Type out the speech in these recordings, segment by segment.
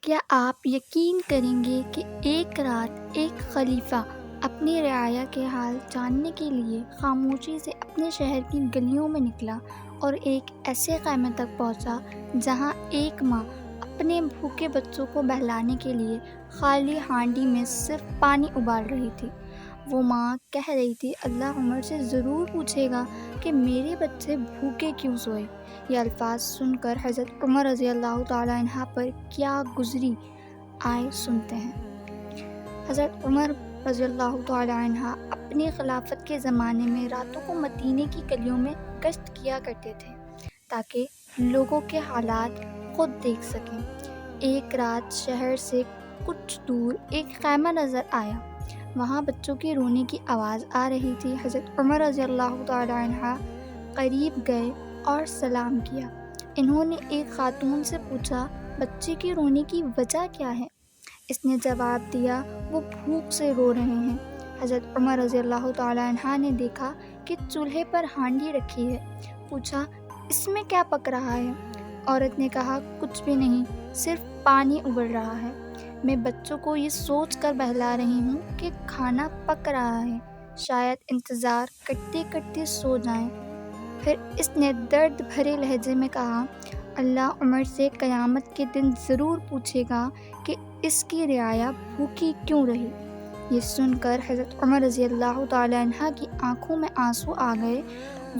کیا آپ یقین کریں گے کہ ایک رات ایک خلیفہ اپنی رعایا کے حال جاننے کے لیے خاموشی سے اپنے شہر کی گلیوں میں نکلا اور ایک ایسے خیمے تک پہنچا جہاں ایک ماں اپنے بھوکے بچوں کو بہلانے کے لیے خالی ہانڈی میں صرف پانی ابال رہی تھی۔ وہ ماں کہہ رہی تھی، اللہ عمر سے ضرور پوچھے گا کہ میرے بچے بھوکے کیوں سوئے۔ یہ الفاظ سن کر حضرت عمر رضی اللہ تعالیٰ عنہ پر کیا گزری آئے سنتے ہیں۔ حضرت عمر رضی اللہ تعالیٰ عنہ اپنی خلافت کے زمانے میں راتوں کو مدینے کی گلیوں میں گشت کیا کرتے تھے تاکہ لوگوں کے حالات خود دیکھ سکیں۔ ایک رات شہر سے کچھ دور ایک خیمہ نظر آیا، وہاں بچوں کے رونے کی آواز آ رہی تھی۔ حضرت عمر رضی اللہ تعالیٰ عنہ قریب گئے اور سلام کیا۔ انہوں نے ایک خاتون سے پوچھا، بچے کے رونے کی وجہ کیا ہے؟ اس نے جواب دیا، وہ بھوک سے رو رہے ہیں۔ حضرت عمر رضی اللہ تعالیٰ عنہ نے دیکھا کہ چولہے پر ہانڈی رکھی ہے، پوچھا، اس میں کیا پک رہا ہے؟ عورت نے کہا، کچھ بھی نہیں، صرف پانی ابل رہا ہے۔ میں بچوں کو یہ سوچ کر بہلا رہی ہوں کہ کھانا پک رہا ہے، شاید انتظار کرتے کرتے سو جائیں۔ پھر اس نے درد بھرے لہجے میں کہا، اللہ عمر سے قیامت کے دن ضرور پوچھے گا کہ اس کی رعایا بھوکی کیوں رہی۔ یہ سن کر حضرت عمر رضی اللہ تعالیٰ عنہ کی آنکھوں میں آنسو آ گئے۔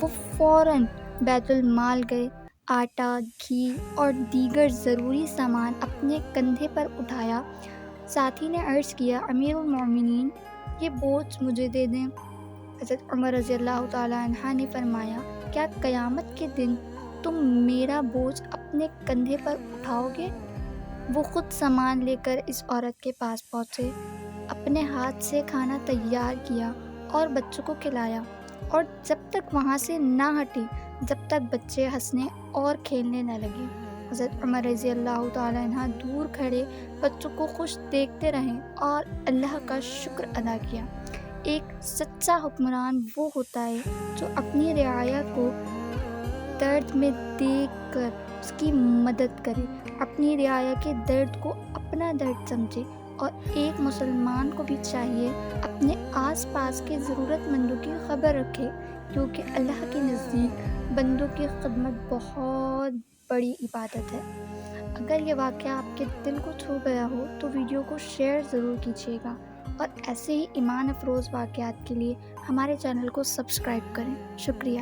وہ فوراً بیت المال گئے، آٹا، گھی اور دیگر ضروری سامان اپنے کندھے پر اٹھایا۔ ساتھی نے عرض کیا، امیر المومنین، یہ بوجھ مجھے دے دیں۔ حضرت عمر رضی اللہ تعالیٰ عنہ نے فرمایا، کیا قیامت کے دن تم میرا بوجھ اپنے کندھے پر اٹھاؤ گے؟ وہ خود سامان لے کر اس عورت کے پاس پہنچے، اپنے ہاتھ سے کھانا تیار کیا اور بچوں کو کھلایا، اور جب تک وہاں سے نہ ہٹے جب تک بچے ہنسنے اور کھیلنے نہ لگے۔ حضرت عمر رضی اللہ تعالیٰ عنہ دور کھڑے بچوں کو خوش دیکھتے رہے اور اللہ کا شکر ادا کیا۔ ایک سچا حکمران وہ ہوتا ہے جو اپنی رعایا کو درد میں دیکھ کر اس کی مدد کرے، اپنی رعایا کے درد کو اپنا درد سمجھے، اور ایک مسلمان کو بھی چاہیے اپنے آس پاس کے ضرورت مندوں کی خبر رکھے، کیونکہ اللہ کے نزدیک بندوں کی خدمت بہت بڑی عبادت ہے۔ اگر یہ واقعہ آپ کے دل کو چھو گیا ہو تو ویڈیو کو شیئر ضرور کیجیے گا، اور ایسے ہی ایمان افروز واقعات کے لیے ہمارے چینل کو سبسکرائب کریں۔ شکریہ۔